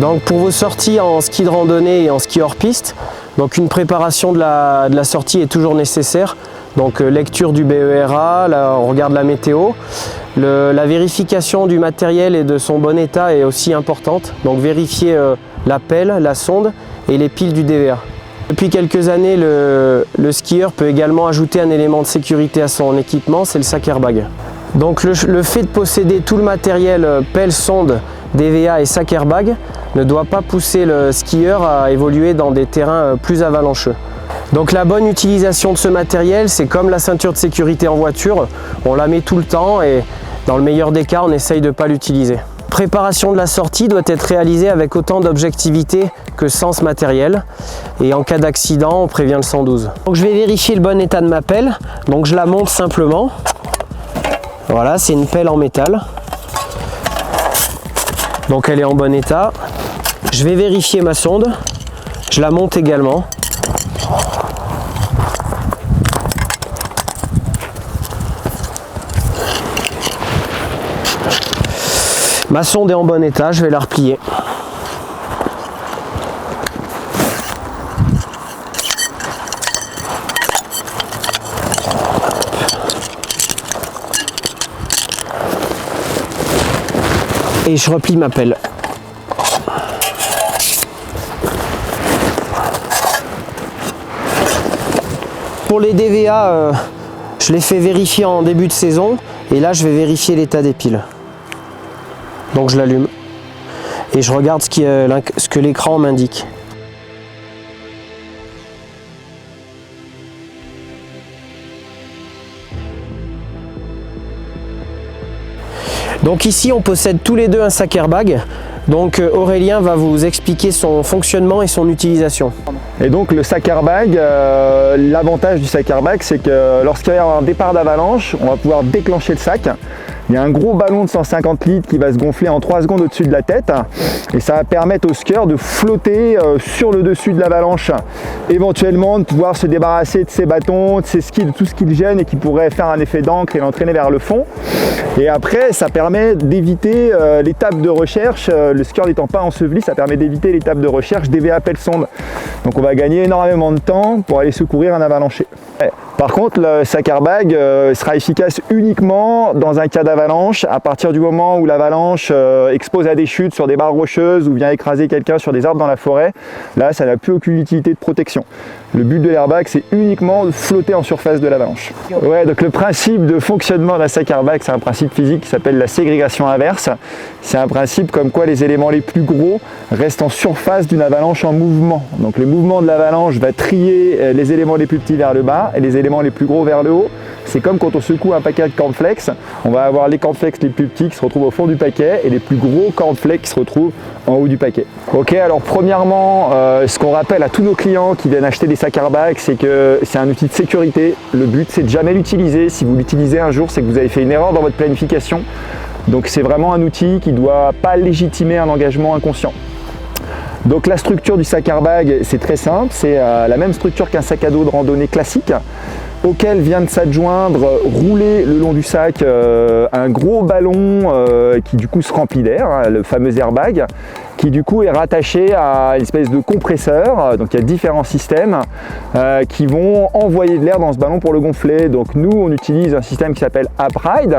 Donc pour vos sorties en ski de randonnée et en ski hors piste, donc une préparation de la sortie est toujours nécessaire. Donc lecture du BERA, là, on regarde la météo. La vérification du matériel et de son bon état est aussi importante. Donc vérifier la pelle, la sonde et les piles du DVA. Depuis quelques années, le skieur peut également ajouter un élément de sécurité à son équipement, c'est le sac airbag. Donc le fait de posséder tout le matériel pelle, sonde, DVA et sac airbag ne doit pas pousser le skieur à évoluer dans des terrains plus avalancheux. Donc la bonne utilisation de ce matériel, c'est comme la ceinture de sécurité en voiture, on la met tout le temps et dans le meilleur des cas, on essaye de ne pas l'utiliser. La préparation de la sortie doit être réalisée avec autant d'objectivité que sens matériel et en cas d'accident, on prévient le 112. Donc je vais vérifier le bon état de ma pelle, donc je la monte simplement. Voilà, c'est une pelle en métal. Donc elle est en bon état. Je vais vérifier ma sonde, je la monte également. Ma sonde est en bon état, je vais la replier. Et je replie ma pelle. Pour les DVA, je les fais vérifier en début de saison et là je vais vérifier l'état des piles. Donc je l'allume et je regarde ce que l'écran m'indique. Donc ici on possède tous les deux un sac airbag. Donc Aurélien va vous expliquer son fonctionnement et son utilisation. Et donc le sac airbag, l'avantage du sac airbag, c'est que lorsqu'il y a un départ d'avalanche, on va pouvoir déclencher le sac. Il y a un gros ballon de 150 litres qui va se gonfler en 3 secondes au-dessus de la tête et ça va permettre au skieur de flotter sur le dessus de l'avalanche, éventuellement de pouvoir se débarrasser de ses bâtons, de ses skis, de tout ce qui le gêne et qui pourrait faire un effet d'encre et l'entraîner vers le fond. Et après, ça permet d'éviter l'étape de recherche, le skieur n'étant pas enseveli, ça permet d'éviter l'étape de recherche DVA pelle sonde. Donc on va gagner énormément de temps pour aller secourir un avalanché. Par contre, le sac airbag sera efficace uniquement dans un cas d'avalanche, à partir du moment où l'avalanche expose à des chutes sur des barres rocheuses ou vient écraser quelqu'un sur des arbres dans la forêt. Là, ça n'a plus aucune utilité de protection. Le but de l'airbag, c'est uniquement de flotter en surface de l'avalanche. Ouais, donc le principe de fonctionnement d'un sac airbag, c'est un principe physique qui s'appelle la ségrégation inverse. C'est un principe comme quoi les éléments les plus gros restent en surface d'une avalanche en mouvement. Donc le mouvement de l'avalanche va trier les éléments les plus petits vers le bas et les éléments les plus gros vers le haut. C'est comme quand on secoue un paquet de cornflakes, on va avoir les cornflakes les plus petits qui se retrouvent au fond du paquet et les plus gros cornflakes qui se retrouvent en haut du paquet. Ok, alors premièrement, ce qu'on rappelle à tous nos clients qui viennent acheter des sacs airbag, c'est que c'est un outil de sécurité. Le but, c'est de jamais l'utiliser. Si vous l'utilisez un jour, c'est que vous avez fait une erreur dans votre planification. Donc c'est vraiment un outil qui ne doit pas légitimer un engagement inconscient. Donc la structure du sac airbag, c'est très simple, c'est la même structure qu'un sac à dos de randonnée classique, auquel vient de s'adjoindre, roulé le long du sac, un gros ballon qui du coup se remplit d'air, hein, le fameux airbag, qui du coup est rattaché à une espèce de compresseur. Donc il y a différents systèmes qui vont envoyer de l'air dans ce ballon pour le gonfler. Donc nous, on utilise un système qui s'appelle Upride,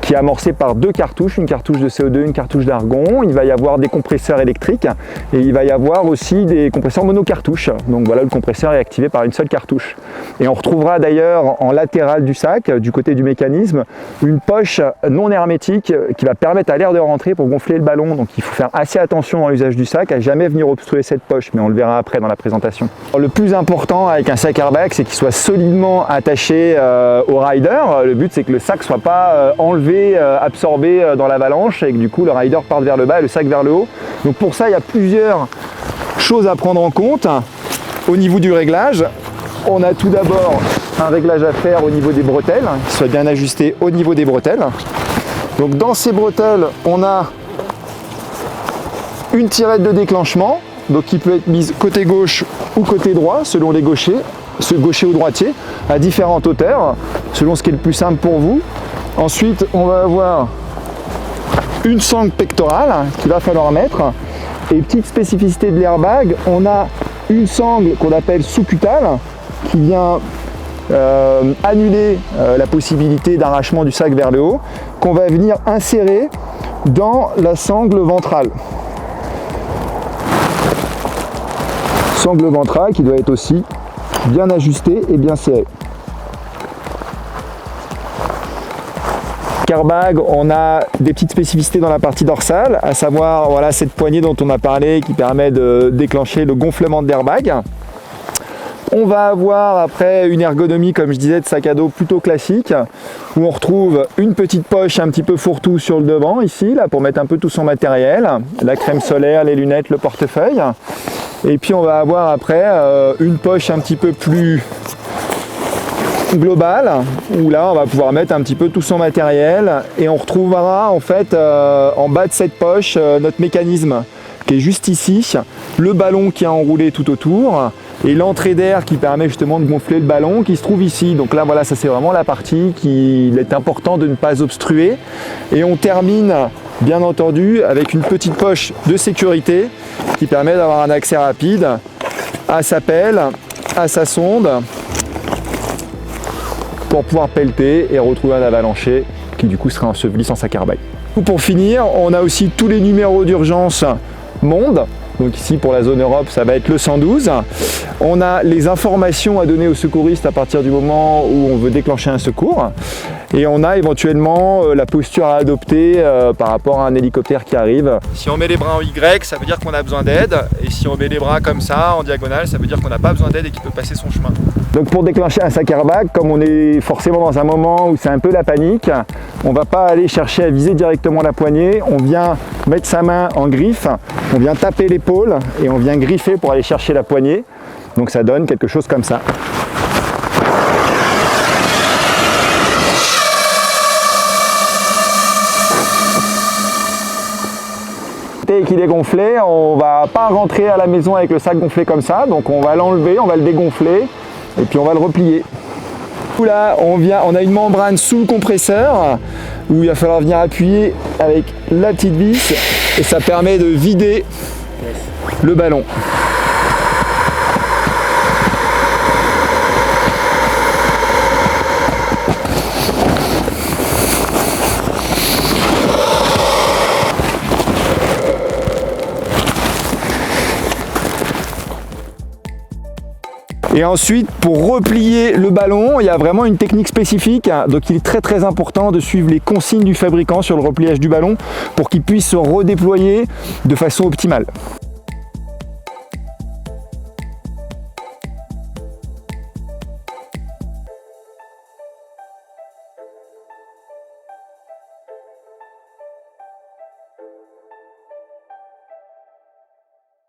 qui est amorcé par 2 cartouches, une cartouche de CO2, une cartouche d'argon. Il va y avoir des compresseurs électriques et il va y avoir aussi des compresseurs monocartouches. Donc voilà, le compresseur est activé par une seule cartouche. Et on retrouvera d'ailleurs en latéral du sac, du côté du mécanisme, une poche non hermétique qui va permettre à l'air de rentrer pour gonfler le ballon. Donc il faut faire assez attention dans l'usage du sac, à jamais venir obstruer cette poche, mais on le verra après dans la présentation. Alors, le plus important avec un sac airbag, c'est qu'il soit solidement attaché au rider. Le but, c'est que le sac ne soit pas enlevé, absorbé dans l'avalanche et que du coup le rider parte vers le bas et le sac vers le haut. Donc pour ça, il y a plusieurs choses à prendre en compte. Au niveau du réglage, on a tout d'abord un réglage à faire au niveau des bretelles, qui soit bien ajusté au niveau des bretelles. Donc dans ces bretelles, on a une tirette de déclenchement, donc qui peut être mise côté gauche ou côté droit, selon les gauchers, gaucher ou droitier, à différentes hauteurs, selon ce qui est le plus simple pour vous. Ensuite, on va avoir une sangle pectorale qu'il va falloir mettre. Et petite spécificité de l'airbag, on a une sangle qu'on appelle sous-cutale qui vient annuler la possibilité d'arrachement du sac vers le haut, qu'on va venir insérer dans la sangle ventrale. Sangle ventrale qui doit être aussi bien ajustée et bien serrée. Airbag, on a des petites spécificités dans la partie dorsale, à savoir voilà, cette poignée dont on a parlé qui permet de déclencher le gonflement de l'airbag. On va avoir après une ergonomie, comme je disais, de sac à dos plutôt classique, où on retrouve une petite poche un petit peu fourre-tout sur le devant, ici, là, pour mettre un peu tout son matériel, la crème solaire, les lunettes, le portefeuille. Et puis on va avoir après une poche un petit peu plus globale, où là on va pouvoir mettre un petit peu tout son matériel, et on retrouvera en fait en bas de cette poche notre mécanisme qui est juste ici, le ballon qui est enroulé tout autour, et l'entrée d'air qui permet justement de gonfler le ballon qui se trouve ici. Donc là voilà, ça c'est vraiment la partie qu'il est important de ne pas obstruer. Et on termine bien entendu avec une petite poche de sécurité qui permet d'avoir un accès rapide à sa pelle, à sa sonde, pour pouvoir pelleter et retrouver un avalanché qui du coup sera enseveli sans sac airbag. Pour finir, on a aussi tous les numéros d'urgence monde. Donc ici pour la zone Europe, ça va être le 112. On a les informations à donner aux secouristes à partir du moment où on veut déclencher un secours. Et on a éventuellement la posture à adopter par rapport à un hélicoptère qui arrive. Si on met les bras en Y, ça veut dire qu'on a besoin d'aide. Et si on met les bras comme ça, en diagonale, ça veut dire qu'on n'a pas besoin d'aide et qu'il peut passer son chemin. Donc pour déclencher un sac airbag, comme on est forcément dans un moment où c'est un peu la panique, on ne va pas aller chercher à viser directement la poignée. On vient mettre sa main en griffe, on vient taper l'épaule et on vient griffer pour aller chercher la poignée. Donc ça donne quelque chose comme ça. Et qu'il est gonflé, on va pas rentrer à la maison avec le sac gonflé comme ça, donc on va l'enlever, on va le dégonfler et puis on va le replier. Là, on a une membrane sous le compresseur où il va falloir venir appuyer avec la petite vis et ça permet de vider le ballon. Et ensuite, pour replier le ballon, il y a vraiment une technique spécifique. Donc il est très très important de suivre les consignes du fabricant sur le repliage du ballon pour qu'il puisse se redéployer de façon optimale.